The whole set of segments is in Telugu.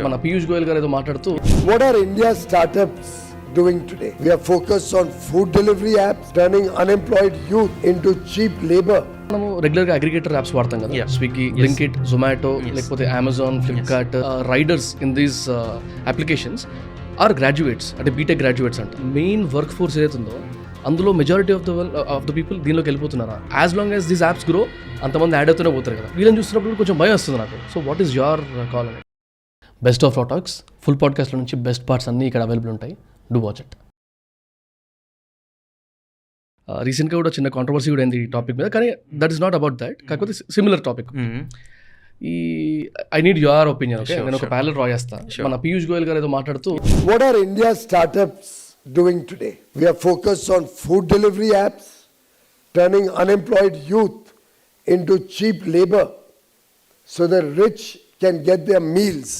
మన పీయూష్ గోయల్ గారు ఏదో మాట్లాడుతూ What are India's startups doing today? We are focused on food delivery apps, turning unemployed youth into cheap labor. మనము రెగ్యులర్ గా అగ్రిగేటర్ యాప్స్ వాడతాం కదా, స్విగ్గీ, బ్లింకిట్, జొమాటో, లేకపోతే Amazon, Flipkart. Riders in these applications are graduates, అంటే బీటెక్ గ్రాడ్యుయేట్స్ అంట. మెయిన్ వర్క్ ఫోర్స్ ఏదైతుందో అందులో మెజారిటీ ఆఫ్ ద పీపుల్ దీనిలోకి వెళ్ళిపోతున్నారా? As long as these apps grow అంతమంది యాడ్ అవుతూనే పోతారు కదా. వీళ్ళని చూస్తున్నప్పుడు కొంచెం భయం వస్తుంది నాకు. So what is your call అని? Best of raw talks full పాడ్కాస్ట్లో నుంచి బెస్ట్ పార్ట్స్ అన్నీ ఇక్కడ అవైలబుల్ ఉంటాయి. Do watch it. రీసెంట్గా కూడా చిన్న కాంట్రవర్సీ కూడా అయింది ఈ టాపిక్ మీద, కానీ that is not about that. కాకపోతే సిమిలర్ టాపిక్. ఈ I need your opinion. Okay, నేను ఒక ప్యానల్ డ్రా చేస్తాను. మన పీయూష్ గోయల్ గారు ఏదో మాట్లాడుతూ What are India's startups doing today? We are focused on food delivery apps, turning unemployed youth into cheap labor so the rich can get their meals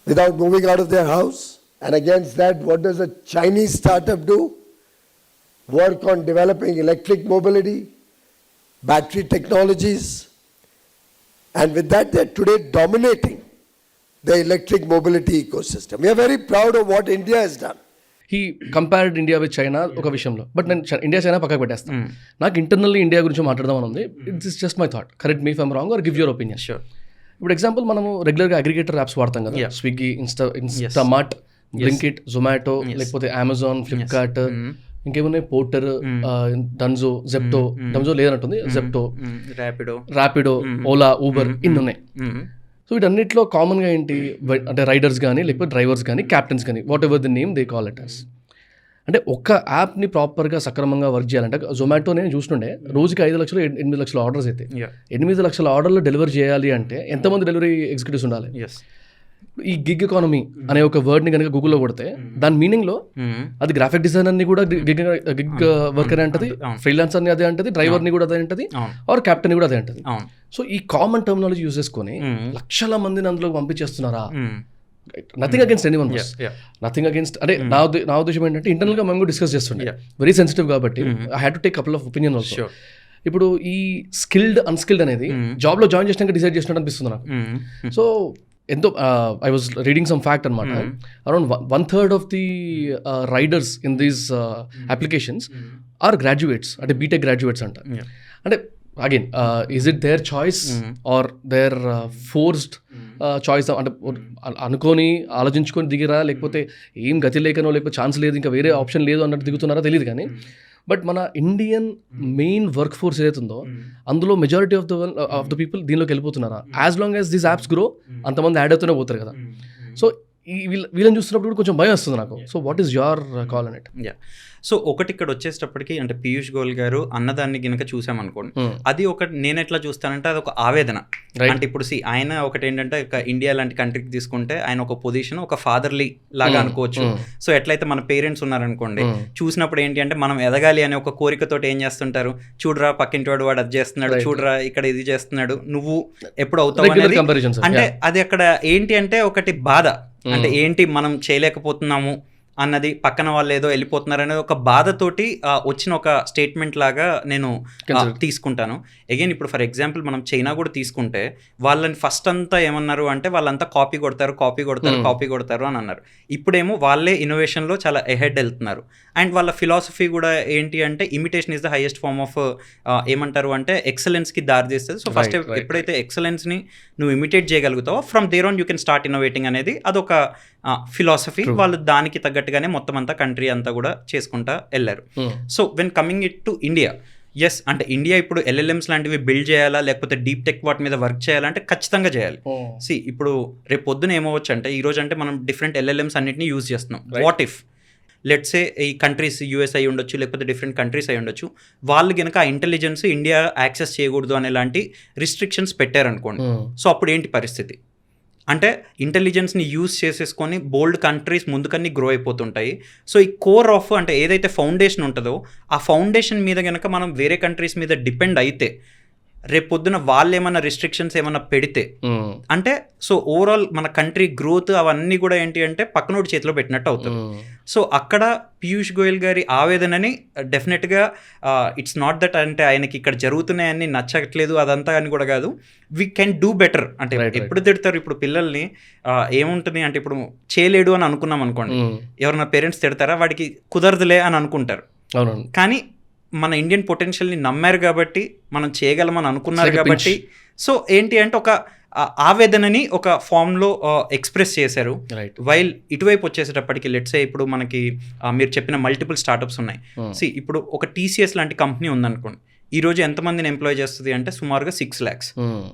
without moving out of their house. And against that, what does a Chinese startup do? Work on developing electric mobility, battery technologies, and with that they're today dominating the electric mobility ecosystem. We are very proud of what India has done. He compared India with China ఒక విషయంలో. బట్ నేను ఇండియా చైనా పక్కకు పెట్టేస్తాను. నాకు ఇంటర్నల్లీ ఇండియా గురించి మాట్లాడదామని ఉంది. It's just my thought. Correct me if I'm wrong or give your opinion. Sure. ఇప్పుడు ఎగ్జాంపుల్ మనము రెగ్యులర్గా అగ్రిగేటర్ యాప్స్ వాడతాం కదా, స్విగ్గీ, ఇన్స్టామార్ట్, బ్లింకిట్, జొమాటో, లేకపోతే అమెజాన్, ఫ్లిప్కార్ట్, ఇంకేమున్నాయి, పోర్టర్, డన్జో, జెప్టో. డన్జో లేదన్నట్టుంది, జెప్టో, ర్యాపిడో, ఓలా, ఊబర్, ఇన్ని ఉన్నాయి. సో వీటన్నిటిలో కామన్గా ఏంటి అంటే రైడర్స్ కానీ, లేకపోతే డ్రైవర్స్ కానీ, క్యాప్టెన్స్ కానీ, what ever the name they call it as. అంటే ఒక్క యాప్ని ప్రాపర్గా సక్రమంగా వర్క్ చేయాలంటే, జొమాటో నేను చూస్తుండే రోజుకి 5 లక్షలు 8 లక్షల ఆర్డర్స్ అయితే 8 లక్షల ఆర్డర్లు డెలివరీ చేయాలి అంటే ఎంతమంది డెలివరీ ఎగ్జిక్యూటివ్స్ ఉండాలి? ఈ గిగ్ ఎకానమీ అనే ఒక వర్డ్ని కనుక గూగుల్లో కొడితే దాని మీనింగ్లో అది గ్రాఫిక్ డిజైనర్ని కూడా గిగ్ వర్కర్ అంటది, ఫ్రీలాన్సర్ని అదే అంటది, డ్రైవర్ని కూడా అదే అంటది, ఆర్ క్యాప్టెన్ కూడా అదే అంటది. సో ఈ కామన్ టర్మినాలజీ యూజ్ చేసుకొని లక్షల మందిని అందులో పంపించేస్తున్నారా? Nothing against anyone, nothing against. అంటే నా ఉద్దేశం ఏంటంటే ఇంటర్నల్గా మేము డిస్కస్ చేస్తుండే, వెరీ సెన్సిటివ్ కాబట్టి I had to take couple of opinion also. ఇప్పుడు ఈ స్కిల్డ్ అన్స్కిల్డ్ అనేది జాబ్లో జాయిన్ చేసినాక డిసైడ్ చేసినట్టు అనిపిస్తుంది నాకు. సో ఎంతో I was reading some fact అనమాట. Around 1/3 of the riders in these applications are graduates, అంటే బీటెక్ గ్రాడ్యుయేట్స్ అంట. అంటే again is it their choice or their forced choice? అంటే అనుకొని ఆలోచించుకొని దిగిరా, లేకపోతే ఏం గతి లేకనో, లేకపోతే ఛాన్స్ లేదు, ఇంకా వేరే ఆప్షన్ లేదు అన్నట్టు దిగుతున్నారా తెలియదు. కానీ బట్ మన ఇండియన్ మెయిన్ వర్క్ ఫోర్స్ ఏదైతుందో అందులో మెజారిటీ ఆఫ్ ద పీపుల్ దీనిలోకి వెళ్ళిపోతున్నారా? As long as these apps grow అంతమంది యాడ్ అవుతూనే పోతారు కదా. సో వీళ్ళని చూస్తున్నప్పుడు కొంచెం భయం వస్తుంది నాకు. So what is your call an it? So ఒకటి ఇక్కడ వచ్చేటప్పటికి అంటే పీయూష్ గోయల్ గారు అన్నదాన్ని కనుక చూసామనుకోండి, అది ఒకటి నేను ఎట్లా చూస్తానంటే అది ఒక ఆవేదన. అంటే ఇప్పుడు ఆయన ఒకటి ఏంటంటే ఇండియా లాంటి కంట్రీకి తీసుకుంటే ఆయన ఒక పొజిషన్ ఒక ఫాదర్లీ లాగా అనుకోవచ్చు. సో ఎట్లయితే మన పేరెంట్స్ ఉన్నారనుకోండి, చూసినప్పుడు ఏంటి అంటే మనం ఎదగాలి అనే ఒక కోరికతోటి ఏం చేస్తుంటారు, చూడరా పక్కింటి వాడు అది చేస్తున్నాడు, చూడరా ఇక్కడ ఇది చేస్తున్నాడు, నువ్వు ఎప్పుడు అవుతావు అనేది. అంటే అది అక్కడ ఏంటి అంటే ఒకటి బాధ, అంటే ఏంటి మనం చేయలేకపోతున్నాము అన్నది, పక్కన వాళ్ళు ఏదో వెళ్ళిపోతున్నారు అనేది ఒక బాధతోటి వచ్చిన ఒక స్టేట్మెంట్ లాగా నేను తీసుకుంటాను. అగైన్ ఇప్పుడు ఫర్ ఎగ్జాంపుల్ మనం చైనా కూడా తీసుకుంటే వాళ్ళని ఫస్ట్ అంతా ఏమన్నారు అంటే వాళ్ళంతా కాపీ కొడతారు అని అన్నారు. ఇప్పుడేమో వాళ్ళే ఇన్నోవేషన్లో చాలా ఎహెడ్ వెళ్తున్నారు. అండ్ వాళ్ళ ఫిలాసఫీ కూడా ఏంటి అంటే imitation is the highest form of ఏమంటారు అంటే ఎక్సలెన్స్కి దారి తీస్తుంది. సో ఫస్ట్ ఎప్పుడైతే ఎక్సలెన్స్ని నువ్వు ఇమిటేట్ చేయగలుగుతావో from there on you can start innovating అనేది అదొక ఫిలాసఫీ. వాళ్ళు దానికి తగ్గట్టుగానే మొత్తం అంతా కంట్రీ అంతా కూడా చేసుకుంటా వెళ్ళారు. So when coming it to India, yes అంటే ఇండియా ఇప్పుడు ఎల్ఎల్ఎంస్ లాంటివి బిల్డ్ చేయాలా, లేకపోతే డీప్ టెక్ వాటి మీద వర్క్ చేయాలంటే ఖచ్చితంగా చేయాలి. ఇప్పుడు రేపు పొద్దున ఏమవచ్చు అంటే ఈ రోజు అంటే మనం డిఫరెంట్ ఎల్ఎల్ఎంస్ అన్నింటినీ యూజ్ చేస్తున్నాం. వాట్ ఇఫ్ లెట్సే ఈ కంట్రీస్ యూఎస్ అయి ఉండొచ్చు, లేకపోతే డిఫరెంట్ కంట్రీస్ అయి ఉండొచ్చు, వాళ్ళు కనుక ఆ ఇంటెలిజెన్స్ ఇండియా యాక్సెస్ చేయకూడదు అనేలాంటి రిస్ట్రిక్షన్స్ పెట్టారనుకోండి. సో అప్పుడు ఏంటి పరిస్థితి అంటే ఇంటెలిజెన్స్ని యూజ్ చేసేసుకొని బోల్డ్ కంట్రీస్ ముందుకన్నీ గ్రో అయిపోతుంటాయి. సో ఈ కోర్ ఆఫ్ అంటే ఏదైతే ఫౌండేషన్ ఉంటుందో ఆ ఫౌండేషన్ మీద కనుక మనం వేరే కంట్రీస్ మీద డిపెండ్ అయితే రేపు పొద్దున వాళ్ళు ఏమన్నా రిస్ట్రిక్షన్స్ ఏమన్నా పెడితే అంటే సో ఓవరాల్ మన కంట్రీ గ్రోత్ అవన్నీ కూడా ఏంటి అంటే పక్కనోడి చేతిలో పెట్టినట్టు అవుతుంది. సో అక్కడ పీయూష్ గోయల్ గారి ఆవేదనని డెఫినెట్గా ఇట్స్ నాట్ దట్ అంటే ఆయనకి ఇక్కడ జరుగుతున్నాయని నచ్చట్లేదు అదంతా అని కూడా కాదు, వీ కెన్ డూ బెటర్. అంటే ఎప్పుడు తిడతారు ఇప్పుడు పిల్లల్ని, ఏముంటుంది అంటే ఇప్పుడు చేయలేడు అని అనుకున్నాం అనుకోండి, ఎవరైనా పేరెంట్స్ తిడతారా, వాడికి కుదరదులే అని అనుకుంటారు. కానీ మన ఇండియన్ పొటెన్షియల్ని నమ్మారు కాబట్టి, మనం చేయగలమని అనుకున్నారు కాబట్టి, సో ఏంటి అంటే ఒక ఆవేదనని ఒక ఫామ్లో ఎక్స్ప్రెస్ చేశారు. వైల్ ఇటువైపు వచ్చేసేటప్పటికి లెట్సే ఇప్పుడు మనకి మీరు చెప్పిన మల్టిపుల్ స్టార్టప్స్ ఉన్నాయి. ఇప్పుడు ఒక టీసీఎస్ లాంటి కంపెనీ ఉందనుకోండి, ఈ రోజు ఎంతమందిని ఎంప్లాయ్ చేస్తుంది అంటే సుమారుగా 6 lakhs.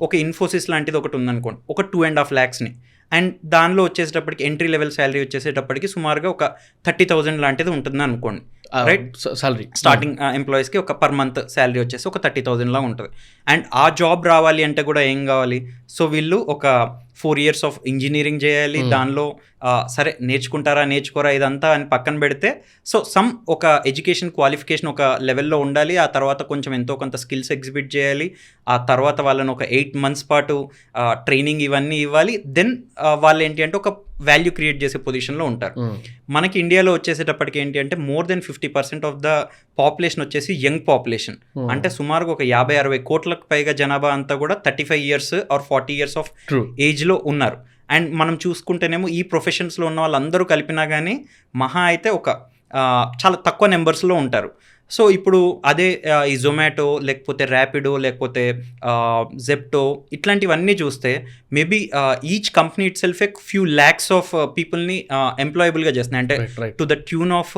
ఒక ఇన్ఫోసిస్ లాంటిది ఒకటి ఉందనుకోండి, ఒక 2.5 lakhsని. అండ్ దానిలో వచ్చేసేటప్పటికి ఎంట్రీ లెవెల్ శాలరీ వచ్చేసేటప్పటికి సుమారుగా ఒక 30,000 లాంటిది ఉంటుంది అనుకోండి, రైట్? సాలరీ స్టార్టింగ్ ఎంప్లాయీస్కి ఒక పర్ మంత్ శాలరీ వచ్చేసి ఒక 30,000 లా ఉంటుంది. అండ్ ఆ జాబ్ రావాలి అంటే కూడా ఏం కావాలి, సో వీళ్ళు ఒక 4 years ఆఫ్ ఇంజనీరింగ్ చేయాలి. దానిలో సరే నేర్చుకోరా ఇదంతా అని పక్కన పెడితే, సో సమ్ ఒక ఎడ్యుకేషన్ క్వాలిఫికేషన్ ఒక లెవెల్లో ఉండాలి. ఆ తర్వాత కొంచెం ఎంతో కొంత స్కిల్స్ ఎగ్జిబిట్ చేయాలి. ఆ తర్వాత వాళ్ళని ఒక 8 months పాటు ట్రైనింగ్ ఇవన్నీ ఇవ్వాలి. దెన్ వాళ్ళు ఏంటి అంటే ఒక వాల్యూ క్రియేట్ చేసే పొజిషన్లో ఉంటారు. మనకి ఇండియాలో వచ్చేసేటప్పటికి ఏంటి అంటే more than 50% of the population వచ్చేసి యంగ్ పాపులేషన్. అంటే సుమారుగా ఒక 50-60 కోట్లకు పైగా జనాభా అంతా కూడా 35 years ఆర్ 40 years ఆఫ్ ఏజ్లో ఉన్నారు. అండ్ మనం చూసుకుంటేనేమో ఈ ప్రొఫెషన్స్లో ఉన్న వాళ్ళందరూ కలిపినా కానీ మహా అయితే ఒక చాలా తక్కువ నెంబర్స్లో ఉంటారు. సో ఇప్పుడు అదే ఈ జొమాటో లేకపోతే ర్యాపిడో లేకపోతే జెప్టో ఇట్లాంటివన్నీ చూస్తే maybe each company itself few lakhs of పీపుల్ని ఎంప్లాయబుల్గా చేస్తున్నాయి. అంటే టు ద ట్యూన్ ఆఫ్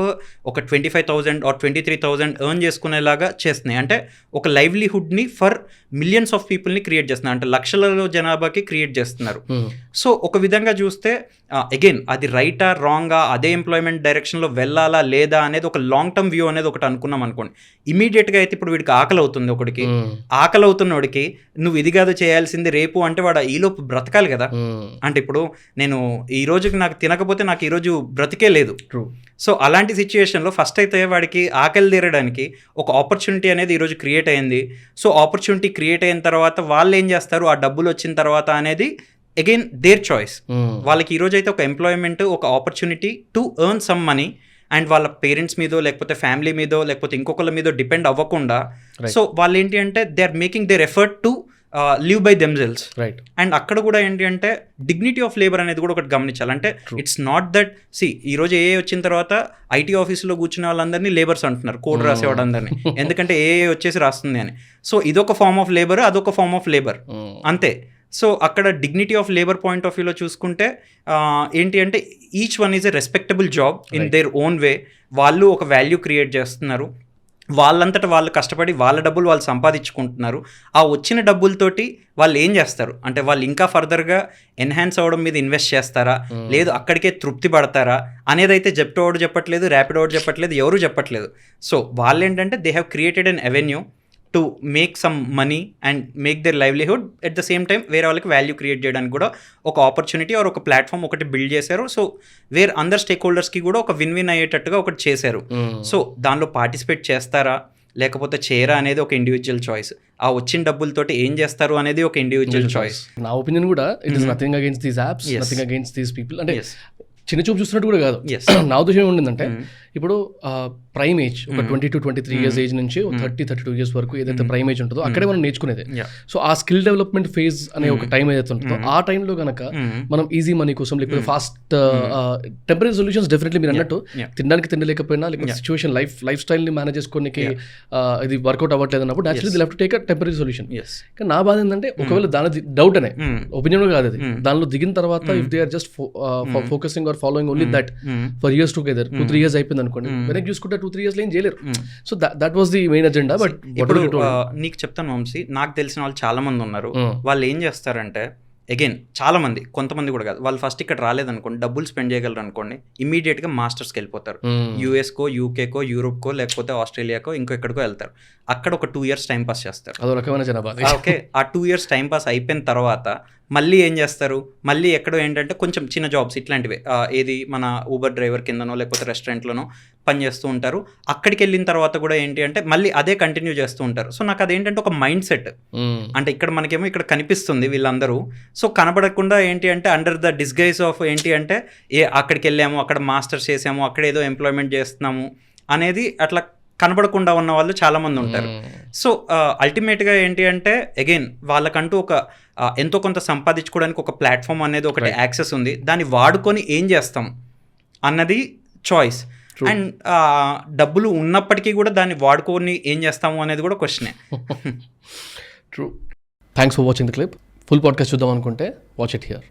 ఒక 25,000 ఆర్ 23,000 ఎర్న్ చేసుకునేలాగా చేస్తున్నాయి. అంటే ఒక లైవ్లీహుడ్ని ఫర్ మిలియన్స్ ఆఫ్ పీపుల్ని క్రియేట్ చేస్తున్నారు, అంటే లక్షలలో జనాభాకి క్రియేట్ చేస్తున్నారు. సో ఒక విధంగా చూస్తే అగైన్ అది రైటా రాంగా, అదే ఎంప్లాయ్మెంట్ డైరెక్షన్లో వెళ్ళాలా లేదా అనేది ఒక లాంగ్ టర్మ్ వ్యూ అనేది ఒకటి అనుకున్నాం అనుకోండి. ఇమీడియట్గా అయితే ఇప్పుడు వీడికి ఆకలి అవుతుంది, ఒకడికి ఆకలి అవుతున్నోడికి నువ్వు ఇది కాదు చేయాల్సింది రేపు అంటే వాడు ఈలోపు బ్రతకాలి కదా. అంటే ఇప్పుడు నేను ఈ రోజుకి నాకు తినకపోతే నాకు ఈరోజు బ్రతికే లేదు. సో అలాంటి సిచ్యుయేషన్లో ఫస్ట్ అయితే వాడికి ఆకలి తీరడానికి ఒక ఆపర్చునిటీ అనేది ఈరోజు క్రియేట్ అయింది. సో ఆపర్చునిటీ క్రియేట్ అయిన తర్వాత వాళ్ళు ఏం చేస్తారు, ఆ డబ్బులు వచ్చిన తర్వాత అనేది అగైన్ దేర్ చాయిస్. వాళ్ళకి ఈరోజు అయితే ఒక ఎంప్లాయ్మెంట్, ఒక opportunity to earn some money and వాళ్ళ పేరెంట్స్ మీదో లేకపోతే ఫ్యామిలీ మీదో లేకపోతే ఇంకొకళ్ళ మీదో డిపెండ్ అవ్వకుండా, సో వాళ్ళు ఏంటి అంటే they are making their effort to live by themselves, right? And అక్కడ కూడా ఏంటి అంటే డిగ్నిటీ ఆఫ్ లేబర్ అనేది కూడా ఒకటి గమనించాలి. అంటే ఇట్స్ నాట్ దట్ ఈరోజు ఏ వచ్చిన తర్వాత ఐటీ ఆఫీసులో కూర్చునే వాళ్ళందరినీ లేబర్స్ అంటున్నారు, కోడ్ రాసేవాడు అందరినీ, ఎందుకంటే ఏ వచ్చేసి రాస్తుంది అని. సో ఇదొక ఫార్మ్ ఆఫ్ లేబర్, అదొక ఫార్మ్ ఆఫ్ లేబర్, అంతే. సో అక్కడ dignity of labour point of వ్యూలో చూసుకుంటే ఏంటి అంటే each one is a respectable job in their own way. వాళ్ళు ఒక వాల్యూ క్రియేట్ చేస్తున్నారు, వాళ్ళంతటా వాళ్ళు కష్టపడి వాళ్ళ డబ్బులు వాళ్ళు సంపాదించుకుంటున్నారు. ఆ వచ్చిన డబ్బులతోటి వాళ్ళు ఏం చేస్తారు అంటే వాళ్ళు ఇంకా ఫర్దర్గా ఎన్హాన్స్ అవ్వడం మీద ఇన్వెస్ట్ చేస్తారా, లేదు అక్కడికే తృప్తి పడతారా అనేది అయితే జెప్టో వాడు చెప్పట్లేదు, ర్యాపిడో వాడు చెప్పట్లేదు, ఎవరు చెప్పట్లేదు. సో వాళ్ళు ఏంటంటే they have created an avenue to make some money and make there livelihood. At the same time వేరే వాళ్ళకి వాల్యూ క్రియేట్ చేయడానికి కూడా ఒక ఆపర్చునిటీ ఆర్ ఒక ప్లాట్ఫామ్ ఒకటి బిల్డ్ చేశారు. సో వేర్ అందర్ స్టేక్ హోల్డర్స్కి కూడా ఒక విన్ విన్ అయ్యేటట్టుగా ఒకటి చేశారు. సో దానిలో పార్టిసిపేట్ చేస్తారా లేకపోతే చేయరా అనేది ఒక ఇండివిజువల్ చాయిస్. ఆ వచ్చిన డబ్బులతోటి ఏం చేస్తారు అనేది ఒక ఇండివిజువల్ చాయిస్. నా ఒపీనియన్ కూడా it is nothing against these apps, nothing against these people. అంటే చిన్న చూపు చూస్తున్నట్టు కూడా కాదు. నా ఉద్దేశం ఏముండిందంటే ఇప్పుడు ప్రైమ్ ఏజ్ ఒక 20 to 23 years ఏజ్ నుంచి 30-32 years వరకు ఏదైతే ప్రైమ్ ఏజ్ ఉంటుందో అక్కడే మనం నేర్చుకునేది. సో ఆ స్కిల్ డెవలప్మెంట్ ఫేజ్ అనే ఒక టైం ఏదైతే ఉంటుందో ఆ టైంలో కనుక మనం ఈజీ మనీ కోసం లేకపోతే ఫాస్ట్ టెంపరీ సొల్యూషన్స్, డెఫినెట్లీ మీరు అన్నట్టు తినడానికి తినలేకపోయినా లేకపోతే సిచ్యువేషన్ లైఫ్ స్టైల్ని మేనేజ్ చేసుకోనికి ఇది వర్కౌట్ అవ్వట్లేదు అన్నప్పుడు actually they have to take a temporary solution. కానీ నా బాధ ఏంటంటే ఒకవేళ దాని డౌట్ అనే ఒపీనియన్ కాదు అది, దానిలో దిగిన తర్వాత if they are just focusing or following only that for years together 2-3 years అయిపోయింది అనుకోండి, వెనక్కి చూసుకుంటే 2-3 years ఏం చేయలేరు. So that was the main agenda. But ఇప్పుడు నీకు చెప్తాను వంశీ, నాకు తెలిసిన వాళ్ళు చాలా మంది ఉన్నారు. వాళ్ళు ఏం చేస్తారంటే అగైన్ చాలా మంది, కొంతమంది కూడా కాదు, వాళ్ళు ఫస్ట్ ఇక్కడ రాలేదనుకోండి, డబ్బులు స్పెండ్ చేయగలరు అనుకోండి, ఇమీడియట్గా మాస్టర్స్కి వెళ్ళిపోతారు. యూఎస్కో, యూకేకో, యూరోప్కో లేకపోతే ఆస్ట్రేలియాకో ఇంకో ఎక్కడికో వెళ్తారు. అక్కడ ఒక 2 years టైం పాస్ చేస్తారు. అదో రకమైన జనాభా. ఓకే, ఆ 2 years టైం పాస్ అయిపోయిన తర్వాత మళ్ళీ ఏం చేస్తారు, మళ్ళీ ఎక్కడో ఏంటంటే కొంచెం చిన్న జాబ్స్ ఇట్లాంటివి, ఏది మన ఊబర్ డ్రైవర్ కిందనో లేకపోతే రెస్టారెంట్లోనో పనిచేస్తూ ఉంటారు. అక్కడికి వెళ్ళిన తర్వాత కూడా ఏంటి అంటే మళ్ళీ అదే కంటిన్యూ చేస్తూ ఉంటారు. సో నాకు అదేంటంటే ఒక మైండ్ సెట్. అంటే ఇక్కడ మనకేమో ఇక్కడ కనిపిస్తుంది వీళ్ళందరూ, సో కనబడకుండా ఏంటి అంటే అండర్ ద డిస్గైజ్ ఆఫ్ ఏంటి అంటే అక్కడికి వెళ్ళాము, అక్కడ మాస్టర్స్ చేసాము, అక్కడ ఏదో ఎంప్లాయ్మెంట్ చేస్తున్నాము అనేది అట్లా కనబడకుండా ఉన్న వాళ్ళు చాలామంది ఉంటారు. సో అల్టిమేట్గా ఏంటి అంటే అగైన్ వాళ్ళకంటూ ఒక ఎంతో కొంత సంపాదించుకోవడానికి ఒక ప్లాట్ఫామ్ అనేది ఒకటి యాక్సెస్ ఉంది. దాన్ని వాడుకొని ఏం చేస్తాం అన్నది చాయిస్. అండ్ డబ్బులు ఉన్నప్పటికీ కూడా దాన్ని వాడుకొని ఏం చేస్తాము అనేది కూడా క్వశ్చనే. True. Thanks for watching the clip. Full podcast చూద్దాం అనుకుంటే వాచ్ ఇట్ హియర్.